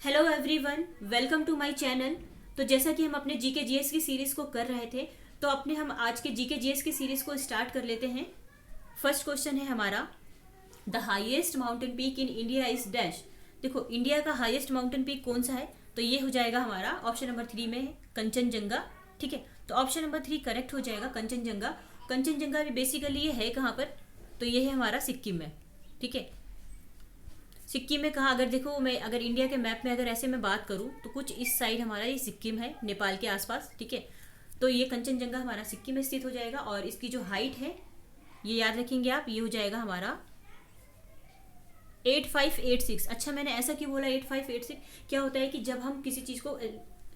Hello everyone, welcome to my channel. तो जैसा कि हम अपने जीके जीएस की सीरीज को कर रहे थे, तो अपने हम आज के जीके जीएस की सीरीज को स्टार्ट कर लेते हैं। फर्स्ट क्वेश्चन है हमारा, the highest mountain peak in India is dash. देखो, इंडिया का हाईएस्ट माउंटेन पीक कौन सा है? तो ये हो जाएगा हमारा ऑप्शन नंबर 3 में है कंचनजंगा। ठीक है, तो ऑप्शन नंबर 3 करेक्ट हो जाएगा, कंचनजंगा। कंचनजंगा भी बेसिकली ये है कहाँ पर? तो ये है हमारा सिक्किम में। ठीक है, सिक्किम में कहा, अगर देखो मैं अगर इंडिया के मैप में अगर ऐसे मैं बात करूं तो कुछ इस साइड हमारा ये सिक्किम है, नेपाल के आसपास। ठीक है, तो ये कंचनजंगा हमारा सिक्किम में स्थित हो जाएगा और इसकी जो हाइट है ये याद रखेंगे आप, ये हो जाएगा हमारा 8586। अच्छा, मैंने ऐसा क्यों बोला 8586? क्या होता है कि जब हम किसी चीज़ को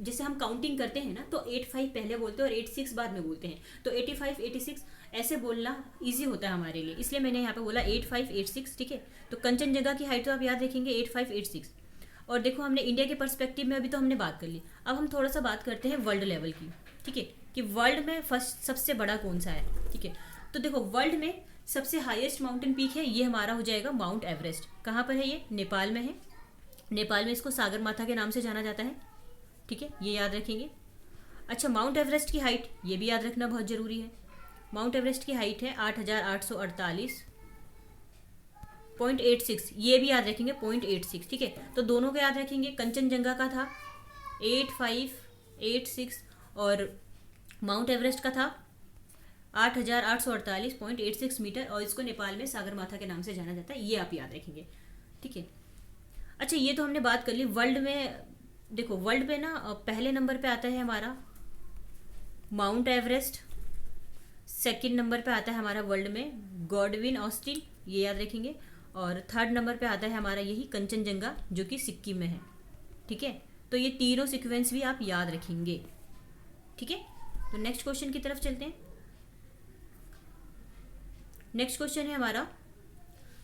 जैसे हम काउंटिंग करते हैं ना, तो 85 पहले बोलते हैं और 86 बाद में बोलते हैं। तो 85 86 ऐसे बोलना इजी होता है हमारे लिए, इसलिए मैंने यहाँ पे बोला 8586। ठीक है, तो कंचनजंगा की हाइट तो आप याद रखेंगे 8586। और देखो, हमने इंडिया के पर्सपेक्टिव में अभी तो हमने बात कर ली, अब हम थोड़ा सा बात करते हैं वर्ल्ड लेवल की। ठीक है, कि वर्ल्ड में फर्स्ट सबसे बड़ा कौन सा है। ठीक है, तो देखो वर्ल्ड में सबसे हाईएस्ट माउंटेन पीक है, ये हमारा हो जाएगा माउंट एवरेस्ट। कहाँ पर है ये? नेपाल में है। नेपाल में इसको सागर माथा के नाम से जाना जाता है। ठीक है, ये याद रखेंगे। अच्छा, माउंट एवरेस्ट की हाइट ये भी याद रखना बहुत ज़रूरी है। माउंट एवरेस्ट की हाइट है 8848.86, ये भी याद रखेंगे 0.86। ठीक है, तो दोनों का याद रखेंगे। कंचनजंगा का था 8586 और माउंट एवरेस्ट का था 8848.86 मीटर, और इसको नेपाल में सागरमाथा के नाम से जाना जाता है, ये आप याद रखेंगे। ठीक है, अच्छा ये तो हमने बात कर ली वर्ल्ड में। देखो वर्ल्ड में ना पहले नंबर पे आता है हमारा माउंट एवरेस्ट, सेकंड नंबर पे आता है हमारा वर्ल्ड में गॉडविन ऑस्टिन, ये याद रखेंगे, और थर्ड नंबर पे आता है हमारा यही कंचनजंगा जो कि सिक्किम में है। ठीक है, तो ये तीनों सीक्वेंस भी आप याद रखेंगे। ठीक है, तो नेक्स्ट क्वेश्चन की तरफ चलते हैं। नेक्स्ट क्वेश्चन है हमारा,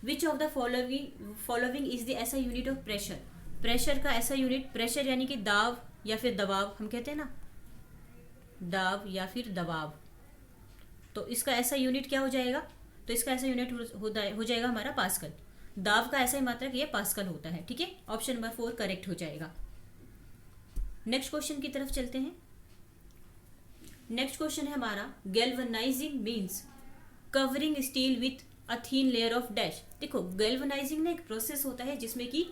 विच of the following is the ऐसा यूनिट ऑफ प्रेशर। प्रेशर का ऐसा यूनिट, प्रेशर यानी कि दाब या फिर दबाव, हम कहते हैं ना दाब या फिर दबाव, तो इसका ऐसा यूनिट क्या हो जाएगा? तो इसका ऐसा यूनिट हो जाएगा हमारा पास्कल। दाब का ऐसा ही मात्रक ये पास्कल होता है। ठीक है, ऑप्शन नंबर 4 करेक्ट हो जाएगा। नेक्स्ट क्वेश्चन की तरफ चलते हैं। नेक्स्ट क्वेश्चन है हमारा, galvanising means covering steel with a thin layer of dash. देखो गैल्वनाइजिंग ना एक प्रोसेस होता है जिसमें कि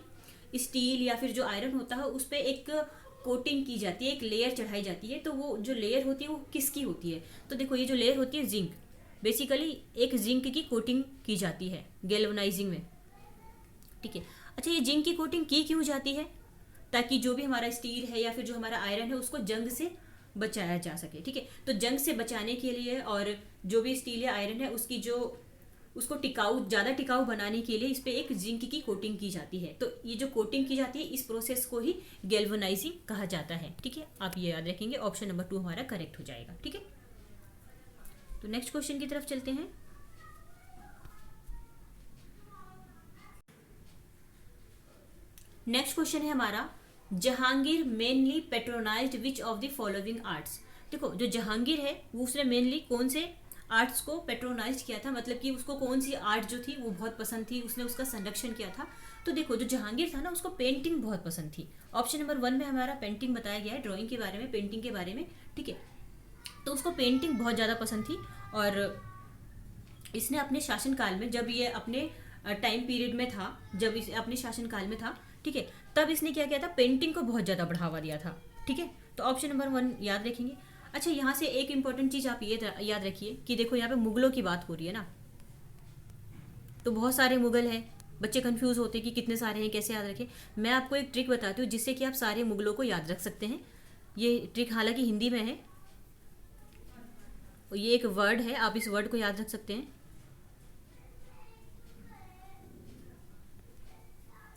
स्टील या फिर जो आयरन होता है उस पर एक कोटिंग की जाती है, एक लेयर चढ़ाई जाती है। तो वो जो लेयर होती है वो किसकी होती है? तो देखो ये जो लेयर होती है जिंक, बेसिकली एक जिंक की कोटिंग की जाती है गैल्वनाइजिंग में। ठीक है, अच्छा ये जिंक की कोटिंग की क्यों जाती है? ताकि जो भी हमारा स्टील है या फिर जो हमारा आयरन है उसको जंग से बचाया जा सके। ठीक है, तो जंग से बचाने के लिए और जो भी स्टील या आयरन है उसकी जो उसको टिकाऊ, ज़्यादा टिकाऊ बनाने के लिए इस पर एक जिंक की कोटिंग की जाती है। तो ये जो कोटिंग की जाती है इस प्रोसेस को ही गैल्वनाइजिंग कहा जाता है। ठीक है, आप ये याद रखेंगे, ऑप्शन नंबर 2 हमारा करेक्ट हो जाएगा। ठीक है, तो नेक्स्ट क्वेश्चन की तरफ चलते हैं। नेक्स्ट क्वेश्चन है हमारा, Jahangir mainly patronized which of the following arts. देखो जो जहांगीर है वो उसने मेनली कौन से आर्ट्स को पेट्रोनाइज किया था, मतलब कि उसको कौन सी आर्ट जो थी वो बहुत पसंद थी, उसने उसका संरक्षण किया था। तो देखो जो जहांगीर था ना उसको पेंटिंग बहुत पसंद थी। ऑप्शन नंबर 1 में हमारा पेंटिंग बताया गया है, ड्राइंग के बारे में, पेंटिंग के बारे में। ठीक है, तो उसको पेंटिंग बहुत ज़्यादा पसंद थी और इसने अपने शासनकाल में, जब ये अपने टाइम पीरियड में था, जब इस अपने शासनकाल में था, ठीक है, तब इसने क्या किया था, पेंटिंग को बहुत ज़्यादा बढ़ावा दिया था। ठीक है, तो ऑप्शन नंबर 1 याद रखेंगे। अच्छा यहाँ से एक इंपॉर्टेंट चीज़ आप ये याद रखिए कि देखो यहाँ पे मुगलों की बात हो रही है ना, तो बहुत सारे मुगल हैं, बच्चे कंफ्यूज होते हैं कि कितने सारे हैं, कैसे याद रखें। मैं आपको एक ट्रिक बताती हूँ जिससे कि आप सारे मुगलों को याद रख सकते हैं। ये ट्रिक हालांकि हिंदी में है और ये एक वर्ड है, आप इस वर्ड को याद रख सकते हैं।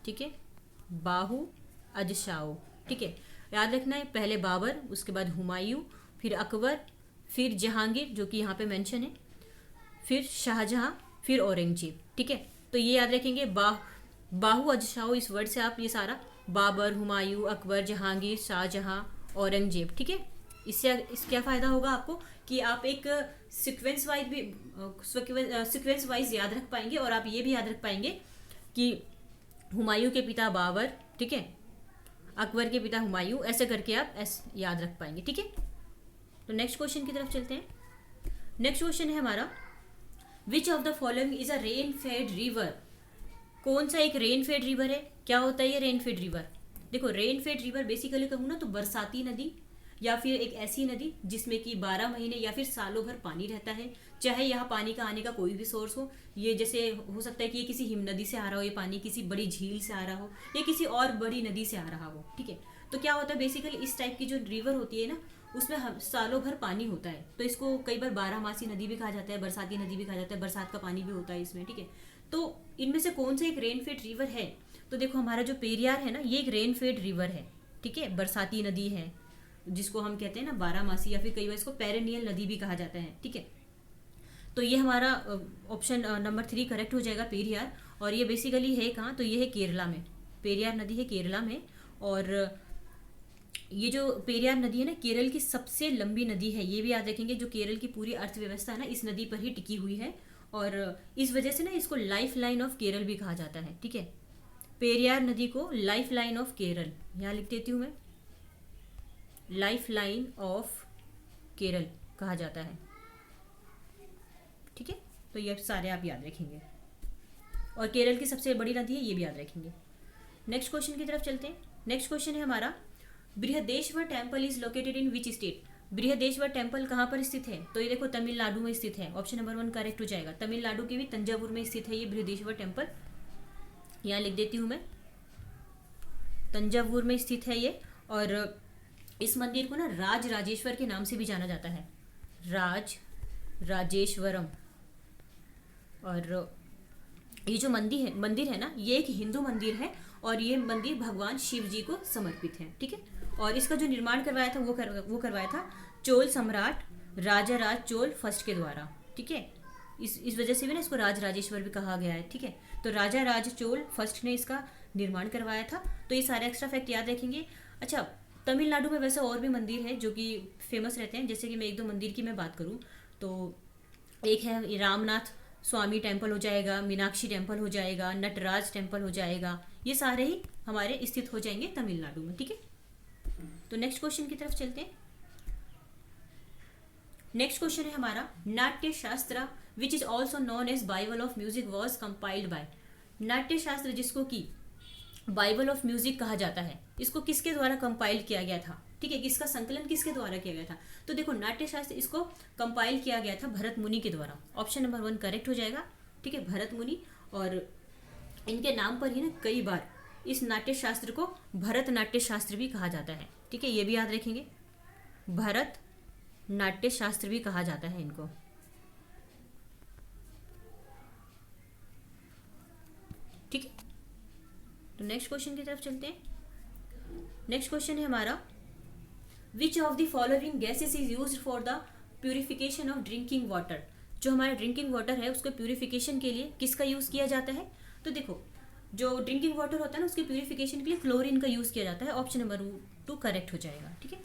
ठीक है, बाहू अजशाओ। ठीक है, याद रखना है, पहले बाबर, उसके बाद हुमायूं, फिर अकबर, फिर जहांगीर जो कि यहाँ पे मेंशन है, फिर शाहजहां, फिर औरंगजेब। ठीक है, तो ये याद रखेंगे, बाहू अजशाओ, इस वर्ड से आप ये सारा बाबर, हुमायूं, अकबर, जहांगीर, शाहजहां, औरंगजेब। ठीक है, इस क्या फ़ायदा होगा आपको कि आप एक सीक्वेंस वाइज याद रख पाएंगे और आप ये भी याद रख पाएंगे कि हुमायूं के पिता बाबर, ठीक है, अकबर के पिता हुमायूं, ऐसे करके आप याद रख पाएंगे। ठीक है, तो नेक्स्ट क्वेश्चन की तरफ चलते हैं। नेक्स्ट क्वेश्चन है हमारा, विच of the following is a rain fed river. कौन सा एक रेन फेड रिवर है? क्या होता है ये रेन फेड रिवर? देखो, रेन फेड रिवर बेसिकली कहूँ ना तो बरसाती नदी या फिर एक ऐसी नदी जिसमें कि 12 महीने या फिर सालों भर पानी रहता है, चाहे यहाँ पानी का आने का कोई भी सोर्स हो। ये जैसे हो सकता है कि ये किसी हिम नदी से आ रहा हो, ये पानी किसी बड़ी झील से आ रहा हो, या किसी और बड़ी नदी से आ रहा हो। ठीक है, तो क्या होता है बेसिकली इस टाइप की जो रिवर होती है ना, उसमें सालों भर पानी होता है, तो इसको कई बार 12 मासी नदी भी कहा जाता है, बरसाती नदी भी कहा जाता है, बरसात का पानी भी होता है इसमें। ठीक है, तो इनमें से कौन सा एक रेन फेड रिवर है? तो देखो, हमारा जो पेरियार है ना, ये एक रेन फेड रिवर है। ठीक है, बरसाती नदी है जिसको हम कहते हैं ना 12 मासी, या फिर कई बार इसको पेरेनियल नदी भी कहा जाता है। ठीक है, तो ये हमारा ऑप्शन नंबर 3 करेक्ट हो जाएगा, पेरियार। और ये बेसिकली है कहाँ? तो ये है केरला में, पेरियार नदी है केरला में। और ये जो पेरियार नदी है ना, केरल की सबसे लंबी नदी है, ये भी याद रखेंगे। जो केरल की पूरी अर्थव्यवस्था है ना, इस नदी पर ही टिकी हुई है, और इस वजह से ना इसको लाइफ लाइन ऑफ केरल भी कहा जाता है। ठीक है, पेरियार नदी को लाइफ लाइन ऑफ केरल, यहाँ लिख देती हूँ मैं, लाइफ लाइन ऑफ केरल कहा जाता है। ठीक है, तो ये सारे आप याद रखेंगे, और केरल की सबसे बड़ी नदी है, ये भी याद रखेंगे। नेक्स्ट क्वेश्चन की तरफ चलते हैं। नेक्स्ट क्वेश्चन है हमारा, Brihadeshwara temple is located in which state. Brihadeshwara temple कहाँ पर स्थित है? तो ये देखो तमिलनाडु में स्थित है, ऑप्शन नंबर 1 करेक्ट हो जाएगा। तमिलनाडु के भी तंजावुर में स्थित है ये बृहदेश्वर टेम्पल, यहाँ लिख देती हूँ मैं, तंजावुर में स्थित है ये। और इस मंदिर को ना राज राजेश्वर के नाम से भी जाना जाता है, राज राजेश्वरम। और ये जो मंदिर है ना, ये एक हिंदू मंदिर है, और ये मंदिर भगवान शिव जी को समर्पित है। ठीक है, और इसका जो निर्माण करवाया था वो करवाया था चोल सम्राट राजा राज चोल फर्स्ट के द्वारा। ठीक है, इस वजह से भी ना इसको राज राजेश्वर भी कहा गया है। ठीक है, तो राजा राज चोल फर्स्ट ने इसका निर्माण करवाया था। तो ये सारे एक्स्ट्रा फैक्ट याद रखेंगे। अच्छा, तमिलनाडु में वैसे और भी मंदिर है जो कि फेमस रहते हैं, जैसे कि मैं 1-2 मंदिर की मैं बात करूँ तो एक है रामनाथ स्वामी टेम्पल हो जाएगा, मीनाक्षी टेम्पल हो जाएगा, नटराज टेम्पल हो जाएगा, ये सारे ही हमारे स्थित हो जाएंगे तमिलनाडु में। ठीक है, तो नेक्स्ट क्वेश्चन की तरफ चलते हैं। नेक्स्ट क्वेश्चन है हमारा, Natya Shastra which is also known as Bible of music was compiled by. Natya Shastra जिसको कि बाइबल ऑफ म्यूजिक कहा जाता है, इसको किसके द्वारा कंपाइल किया गया था? ठीक है, इसका संकलन किसके द्वारा किया गया था? तो देखो, नाट्य शास्त्र इसको कंपाइल किया गया था भरत मुनि के द्वारा, ऑप्शन नंबर 1 करेक्ट हो जाएगा। ठीक है, भरत मुनि, और इनके नाम पर ही ना कई बार इस नाट्य शास्त्र को भरत नाट्य शास्त्र भी कहा जाता है। ठीक है, ये भी याद रखेंगे, भरत नाट्य शास्त्र भी कहा जाता है इनको। ठीक है, तो नेक्स्ट क्वेश्चन की तरफ चलते हैं। नेक्स्ट क्वेश्चन है हमारा, विच of the following gases is used for the purification of drinking water. जो हमारा ड्रिंकिंग वाटर है उसको प्यूरिफिकेशन के लिए किसका यूज़ किया जाता है? तो देखो, जो ड्रिंकिंग वाटर होता है ना उसके प्यूरिफिकेशन के लिए क्लोरीन का यूज़ किया जाता है, ऑप्शन नंबर 2 करेक्ट हो जाएगा। ठीक है,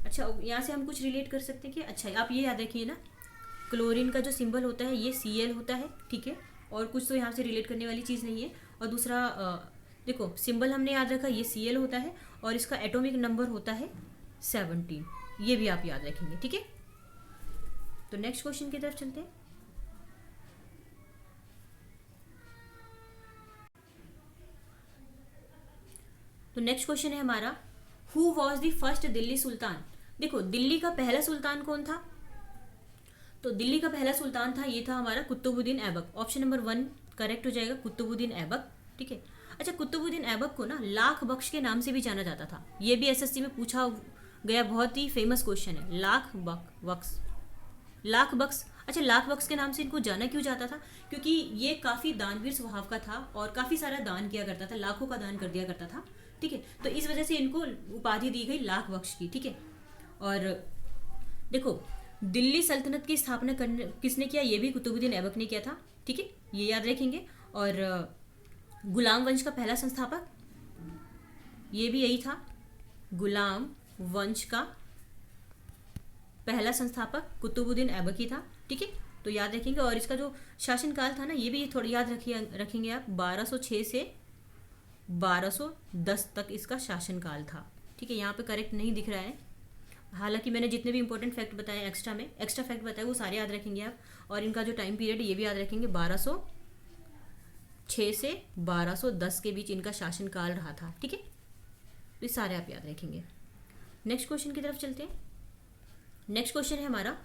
अच्छा, यहाँ से हम कुछ रिलेट कर सकते हैं कि, अच्छा आप ये याद रखिए ना, क्लोरीन का जो सिंबल होता है ये Cl होता है। ठीक है, और कुछ तो यहाँ से रिलेट करने वाली चीज़ नहीं है। और दूसरा देखो, सिंबल हमने याद रखा, ये Cl होता है, और इसका एटॉमिक नंबर होता है 17, ये भी आप याद रखेंगे। ठीक है, तो नेक्स्ट क्वेश्चन की तरफ चलते हैं। तो नेक्स्ट क्वेश्चन है हमारा, who was the first Delhi sultan. देखो, दिल्ली का पहला सुल्तान कौन था? तो दिल्ली का पहला सुल्तान था, ये था हमारा Qutubuddin Aibak, option number 1 correct हो जाएगा, कुतुबुद्दीन ऐबक। ठीक है, अच्छा, कुतुबुद्दीन ऐबक को ना लाख बख्श के नाम से भी जाना जाता था, ये भी एसएससी में पूछा गया, बहुत ही फेमस क्वेश्चन है, लाख बख्श। अच्छा, लाख बख्श के नाम से इनको जाना क्यों जाता था? क्योंकि ये काफ़ी दानवीर स्वभाव का था और काफ़ी सारा दान किया करता था, लाखों का दान कर दिया करता था। ठीक है, तो इस वजह से इनको उपाधि दी गई लाख बख्श की। ठीक है, और देखो, दिल्ली सल्तनत की स्थापना किसने किया? ये भी कुतुबुद्दीन ऐबक ने किया था। ठीक है, ये याद रखेंगे। और गुलाम वंश का पहला संस्थापक ये भी यही था, गुलाम वंश का पहला संस्थापक कुतुबुद्दीन ऐबक ही था। ठीक है, तो याद रखेंगे। और इसका जो शासनकाल था ना, ये भी थोड़ा याद रखेंगे आप, 1206 से 1210 तक इसका शासनकाल था। ठीक है, यहाँ पे करेक्ट नहीं दिख रहा है, हालांकि मैंने जितने भी इंपॉर्टेंट फैक्ट बताए एक्स्ट्रा फैक्ट बताए वो सारे याद रखेंगे आप, और इनका जो टाइम पीरियड ये भी याद रखेंगे, 1206 से 1210 के बीच इनका शासनकाल रहा था। ठीक है, तो ये सारे आप याद रखेंगे। नेक्स्ट क्वेश्चन की तरफ चलते हैं। नेक्स्ट क्वेश्चन है हमारा,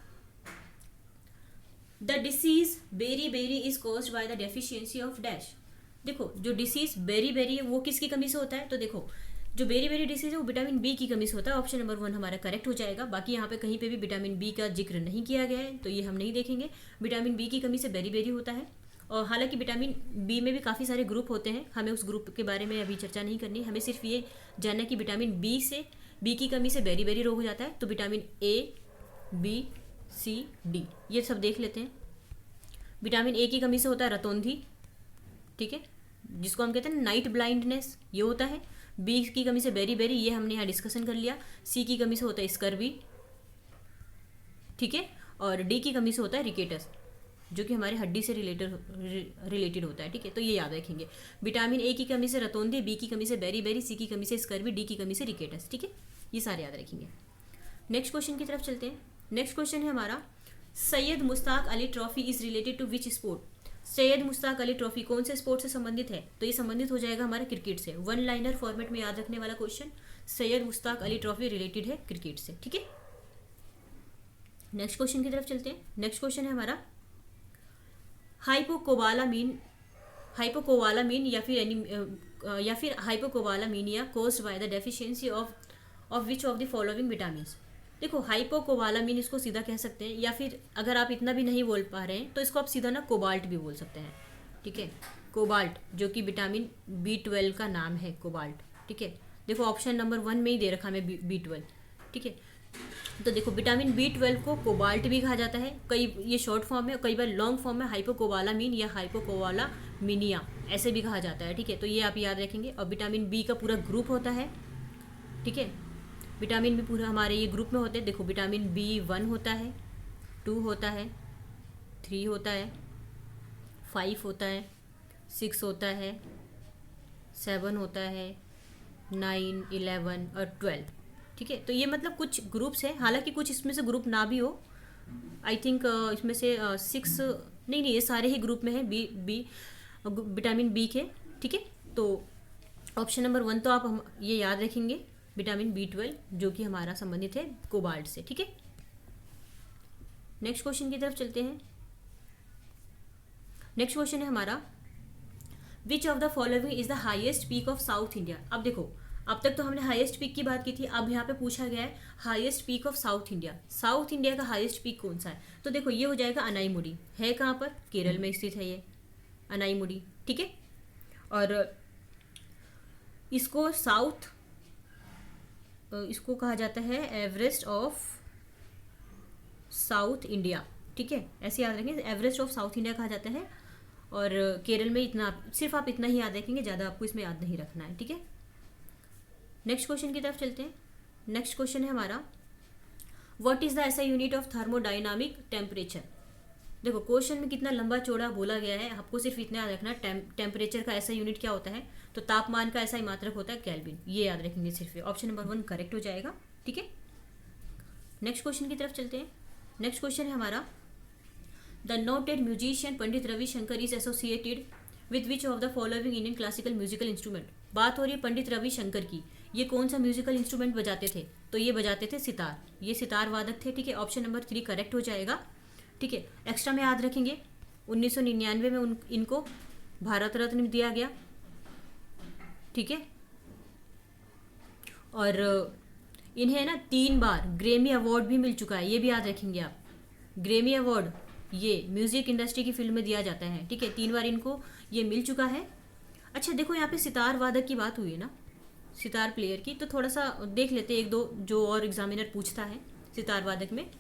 the disease beri beri is caused by the deficiency of dash. देखो जो डिसीज बेरी बेरी है वो किसकी कमी से होता है, तो देखो जो बेरी बेरी डिसीज है वो विटामिन बी की कमी से होता है। ऑप्शन नंबर 1 हमारा करेक्ट हो जाएगा। बाकी यहाँ पे कहीं पे भी विटामिन बी का जिक्र नहीं किया गया है, तो ये हम नहीं देखेंगे। विटामिन बी की कमी से बेरी बेरी होता है, और हालांकि विटामिन बी में भी काफ़ी सारे ग्रुप होते हैं, हमें उस ग्रुप के बारे में अभी चर्चा नहीं करनी, हमें सिर्फ ये जानना है कि विटामिन बी की कमी से बेरी बेरी रोग हो जाता है। तो vitamin A, B, C, D ये सब देख लेते हैं। विटामिन ए की कमी से होता है रतौंधी, ठीक है, जिसको हम कहते हैं नाइट ब्लाइंडनेस, ये होता है। बी की कमी से बेरी बेरी, ये हमने यहाँ डिस्कशन कर लिया। सी की कमी से होता है स्कर्वी, ठीक है, और डी की कमी से होता है रिकेटस, जो कि हमारे हड्डी से रिलेटेड होता है। ठीक है, तो ये याद रखेंगे। विटामिन ए की कमी से रतौंधी, बी की कमी से बेरी बेरी, सी की कमी से स्कर्वी, डी की कमी से रिकेटस। ठीक है, ये सारे याद रखेंगे। नेक्स्ट क्वेश्चन की तरफ चलते हैं। नेक्स्ट क्वेश्चन है हमारा, Syed Mushtaq Ali trophy is related to which sport. Syed Mushtaq Ali trophy कौन से स्पोर्ट से संबंधित है, तो ये संबंधित हो जाएगा हमारे क्रिकेट से। 1 लाइनर फॉर्मेट में याद रखने वाला question, Syed Mushtaq Ali trophy related है क्रिकेट से। ठीक है, नेक्स्ट क्वेश्चन की तरफ चलते हैं। नेक्स्ट क्वेश्चन है हमारा, हाइपोकोबालामीन या फिर hypocobalaminia caused by the deficiency of which of the following vitamins. देखो हाइपोकोबालामीन इसको सीधा कह सकते हैं, या फिर अगर आप इतना भी नहीं बोल पा रहे हैं तो इसको आप सीधा ना कोबाल्ट भी बोल सकते हैं। ठीक है, कोबाल्ट जो कि विटामिन B12 का नाम है, कोबाल्ट। ठीक है, देखो ऑप्शन नंबर 1 में ही दे रखा है B12। ठीक है, तो देखो विटामिन B12 को कोबाल्ट भी कहा जाता है, कई ये शॉर्ट फॉर्म है, कई बार लॉन्ग फॉर्म में हाइपोकोबालामीन या हाइपोकोबालामीनिया ऐसे भी कहा जाता है। ठीक है, तो ये आप याद रखेंगे। और विटामिन बी का पूरा ग्रुप होता है। ठीक है, विटामिन भी पूरा हमारे ये ग्रुप में होते हैं। देखो विटामिन B1 होता है, 2 होता है, 3 होता है, 5 होता है, 6 होता है, 7 होता है, 9, 11 और 12। ठीक है, तो ये मतलब कुछ ग्रुप्स हैं, हालांकि कुछ इसमें से ग्रुप ना भी हो। आई थिंक इसमें से 6 नहीं, ये सारे ही ग्रुप में है विटामिन बी के। ठीक है, तो ऑप्शन नंबर 1 तो आप ये याद रखेंगे, विटामिन B12 जो कि हमारा संबंधित है कोबाल्ट से। ठीक है, नेक्स्ट क्वेश्चन की तरफ चलते हैं। नेक्स्ट क्वेश्चन है हमारा, विच of the following is the highest peak of south India. अब देखो अब तक तो हमने हाईएस्ट पीक की बात की थी, अब यहाँ पे पूछा गया है highest peak of south India. South India का हाईएस्ट पीक कौन सा है, तो देखो ये हो जाएगा अनाईमुडी। है कहाँ पर, केरल में स्थित है ये अनाईमुडी। ठीक है, और इसको कहा जाता है एवरेस्ट ऑफ साउथ इंडिया। ठीक है, ऐसे याद रखेंगे, एवरेस्ट ऑफ साउथ इंडिया कहा जाता है। और केरल में इतना, सिर्फ आप इतना ही याद रखेंगे, ज़्यादा आपको इसमें याद नहीं रखना है। ठीक है, नेक्स्ट क्वेश्चन की तरफ चलते हैं। नेक्स्ट क्वेश्चन है हमारा, व्हाट इज द ऐसा यूनिट ऑफ थर्मोडाइनामिक टेम्परेचर। देखो क्वेश्चन में कितना लंबा चौड़ा बोला गया है, आपको सिर्फ इतना याद रखना, टेम्परेचर का ऐसा यूनिट क्या होता है, तो तापमान का ऐसा ही मात्रक होता है केल्विन। ये याद रखेंगे सिर्फ, ऑप्शन नंबर 1 करेक्ट हो जाएगा। ठीक है, नेक्स्ट क्वेश्चन की तरफ चलते हैं। नेक्स्ट क्वेश्चन है हमारा, the noted musician Pandit Ravishankar is associated with which of the following Indian classical musical instrument. बात हो रही है पंडित रविशंकर की, ये कौन सा म्यूजिकल इंस्ट्रूमेंट बजाते थे, तो ये बजाते थे सितार, ये सितार वादक थे। ठीक है, ऑप्शन नंबर 3 करेक्ट हो जाएगा। ठीक है, एक्स्ट्रा में याद रखेंगे 1999 में इनको भारत रत्न दिया गया। ठीक है, और इन्हें ना 3 बार ग्रैमी अवार्ड भी मिल चुका है, ये भी याद रखेंगे आप। ग्रैमी अवार्ड ये म्यूजिक इंडस्ट्री की फील्ड में दिया जाता है। ठीक है, 3 बार इनको ये मिल चुका है। अच्छा देखो यहाँ पे सितार वादक की बात हुई है ना, सितार प्लेयर की, तो थोड़ा सा देख लेते हैं 1-2 जो और एग्जामिनर पूछता है सितार वादक में।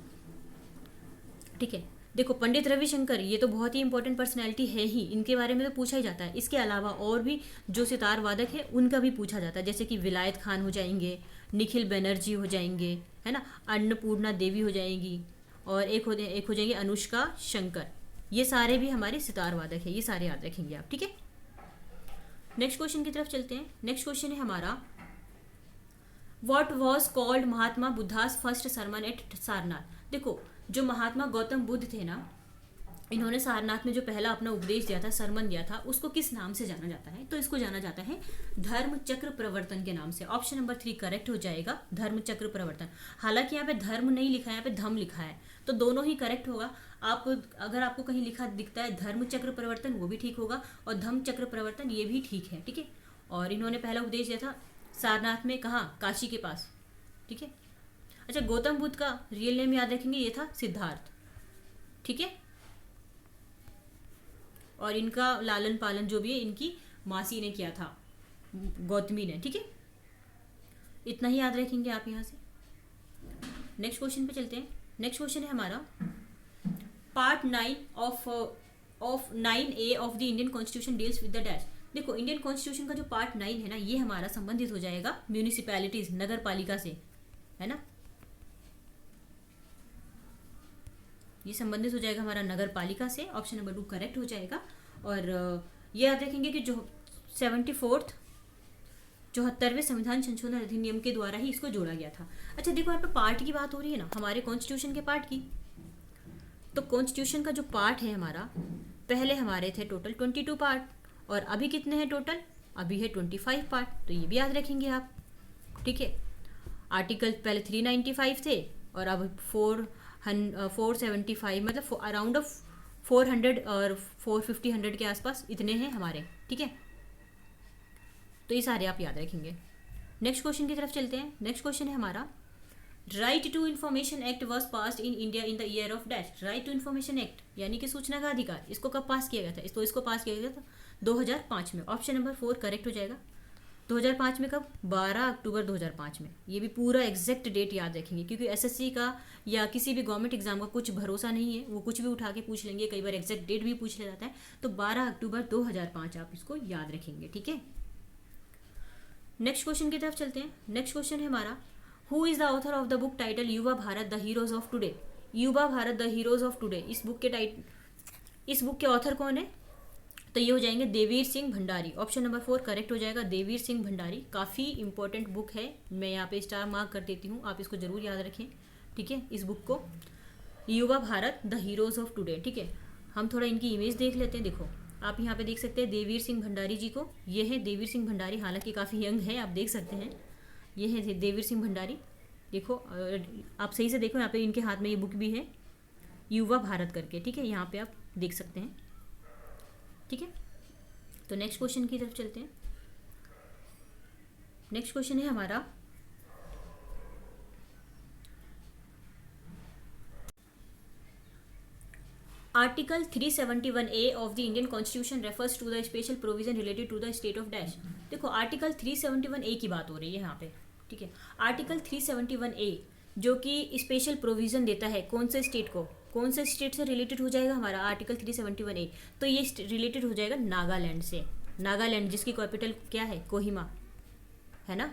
ठीक है, देखो पंडित रविशंकर ये तो बहुत ही इंपॉर्टेंट पर्सनैलिटी है ही, इनके बारे में तो पूछा ही जाता है। इसके अलावा और भी जो सितार वादक है उनका भी पूछा जाता है, जैसे कि विलायत खान हो जाएंगे, निखिल बनर्जी हो जाएंगे, है ना, अन्नपूर्णा देवी हो जाएंगी, और एक हो जाएंगे अनुष्का शंकर। ये सारे भी हमारे सितार वादक है, ये सारे याद रखेंगे आप। ठीक है, नेक्स्ट क्वेश्चन की तरफ चलते हैं। नेक्स्ट क्वेश्चन है हमारा, what was called Mahatma Buddha's first sermon at Sarnath. देखो, जो महात्मा गौतम बुद्ध थे ना, इन्होंने सारनाथ में जो पहला अपना उपदेश दिया था, सरमन दिया था, उसको किस नाम से जाना जाता है? तो इसको जाना जाता है धर्म चक्र प्रवर्तन के नाम से। ऑप्शन नंबर 3 करेक्ट हो जाएगा, धर्म चक्र प्रवर्तन। हालांकि यहाँ पे धर्म नहीं लिखा है, यहाँ पे धम लिखा है, तो दोनों ही करेक्ट होगा। आप अगर आपको कहीं लिखा दिखता है धर्म चक्र प्रवर्तन, वो भी ठीक होगा, और धम चक्र प्रवर्तन ये भी ठीक है। ठीक है, और इन्होंने पहला उपदेश दिया था सारनाथ में, कहाँ? काशी के पास। ठीक है, अच्छा, गौतम बुद्ध का रियल नेम याद रखेंगे, ये था सिद्धार्थ। ठीक है, और इनका लालन पालन जो भी है इनकी मासी ने किया था, गौतमी ने। ठीक है, इतना ही याद रखेंगे आप यहाँ से। नेक्स्ट क्वेश्चन पे चलते हैं। नेक्स्ट क्वेश्चन है हमारा, part 9 of 9A of the Indian constitution deals with the dash. देखो, इंडियन कॉन्स्टिट्यूशन का जो पार्ट 9 है ना, ये हमारा संबंधित हो जाएगा म्यूनिसिपैलिटीज, नगर पालिका से, है ना। ये संबंधित हो जाएगा हमारा नगर पालिका से। ऑप्शन नंबर 2 करेक्ट हो जाएगा। और ये याद रखेंगे कि जो 74वें संविधान संशोधन अधिनियम के द्वारा ही इसको जोड़ा गया था। अच्छा देखो, यहाँ पे पार्ट की बात हो रही है ना, हमारे कॉन्स्टिट्यूशन के पार्ट की। तो कॉन्स्टिट्यूशन का जो पार्ट है हमारा, पहले हमारे थे टोटल 22 पार्ट, और अभी कितने हैं टोटल? अभी है 25 पार्ट। तो ये भी याद रखेंगे आप। ठीक है, आर्टिकल पहले 395 थे, और अब 475, मतलब अराउंड ऑफ 400 और 450 के आसपास इतने हैं हमारे। ठीक है, तो ये सारे आप याद रखेंगे। नेक्स्ट क्वेश्चन की तरफ चलते हैं। नेक्स्ट क्वेश्चन है हमारा, right to information act was passed in India in the year of dash. Right to information act यानी कि सूचना का अधिकार, इसको कब पास किया गया था? इसको पास किया गया था 2005 में। ऑप्शन नंबर 4 करेक्ट हो जाएगा। 2005 में कब? 12 अक्टूबर 2005 में। ये भी पूरा एग्जैक्ट डेट याद रखेंगे, क्योंकि एसएससी का या किसी भी गवर्नमेंट एग्जाम का कुछ भरोसा नहीं है, वो कुछ भी उठा के पूछ लेंगे, कई बार एग्जैक्ट डेट भी पूछ लिया जाता है। तो 12 अक्टूबर 2005 आप इसको याद रखेंगे। ठीक है, नेक्स्ट क्वेश्चन की तरफ चलते हैं। नेक्स्ट क्वेश्चन है हमारा, who is the author of the book title Yuva Bharat the heroes of today. Yuva Bharat the heroes of today, इस बुक के ऑथर कौन है? तो ये हो जाएंगे Devir Singh Bhandari. Option number 4 correct हो जाएगा, देवीर सिंह भंडारी। काफ़ी इंपॉर्टेंट बुक है, मैं यहाँ पे स्टार मार्क कर देती हूँ, आप इसको जरूर याद रखें। ठीक है, इस बुक को, युवा Bharat the heroes of today. ठीक है, हम थोड़ा इनकी इमेज देख लेते हैं। देखो, आप यहाँ पे देख सकते हैं देवीर सिंह भंडारी जी को। ये है देवीर सिंह भंडारी, हालांकि काफ़ी यंग है, आप देख सकते हैं। ये है देवीर सिंह भंडारी। देखो, आप सही से देखो, यहाँ पे इनके हाथ में ये बुक भी है, युवा भारत करके। ठीक है, यहाँ पे आप देख सकते हैं। ठीक है, तो नेक्स्ट क्वेश्चन की तरफ चलते हैं। नेक्स्ट क्वेश्चन है हमारा, article 371A of the Indian constitution refers to the special provision related to the state of dash. देखो, आर्टिकल 371A की बात हो रही है यहाँ पे। ठीक है, आर्टिकल 371A जो कि स्पेशल प्रोविजन देता है कौन से स्टेट को, कौन से स्टेट से रिलेटेड हो जाएगा हमारा आर्टिकल 371A? तो ये रिलेटेड हो जाएगा नागालैंड से। नागालैंड जिसकी कैपिटल क्या है? कोहिमा, है ना।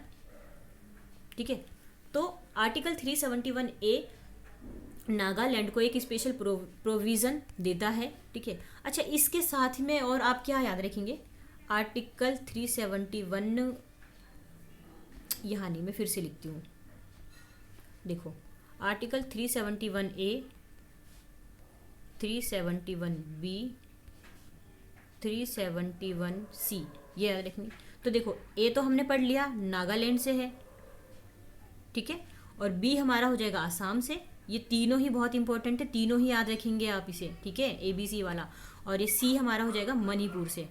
ठीक है, तो आर्टिकल 371A नागालैंड को एक स्पेशल प्रोविज़न देता है। ठीक है, अच्छा, इसके साथ में और आप क्या याद रखेंगे? आर्टिकल 371, यहाँ नहीं, मैं फिर से लिखती हूँ। देखो, आर्टिकल 371A, 371B, 371C, ये याद रखेंगे। तो देखो, ए तो हमने पढ़ लिया, नागालैंड से है। ठीक है, और बी हमारा हो जाएगा आसाम से। ये तीनों ही बहुत इंपॉर्टेंट है, तीनों ही याद रखेंगे आप इसे। ठीक है, ABC वाला। और ये सी हमारा हो जाएगा मणिपुर से।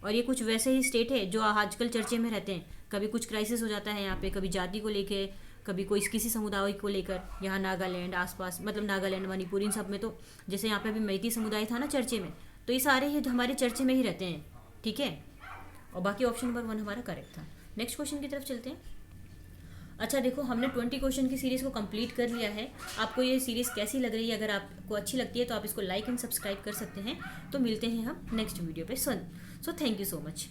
और ये कुछ वैसे ही स्टेट है जो आजकल चर्चे में रहते हैं। कभी कुछ क्राइसिस हो जाता है यहाँ पे, कभी जाति को लेके, कभी कोई किसी समुदाय को लेकर। यहाँ नागालैंड आसपास, मतलब नागालैंड, मणिपुर, इन सब में तो जैसे यहाँ पे अभी मैती समुदाय था ना चर्चे में, तो ये सारे ही हमारे चर्चे में ही रहते हैं। ठीक है, और बाकी ऑप्शन नंबर 1 हमारा करेक्ट था। नेक्स्ट क्वेश्चन की तरफ चलते हैं। अच्छा देखो, हमने 20 क्वेश्चन की सीरीज़ को कंप्लीट कर लिया है। आपको ये सीरीज़ कैसी लग रही है? अगर आपको अच्छी लगती है तो आप इसको लाइक एंड सब्सक्राइब कर सकते हैं। तो मिलते हैं हम नेक्स्ट वीडियो पे। So thank you so much.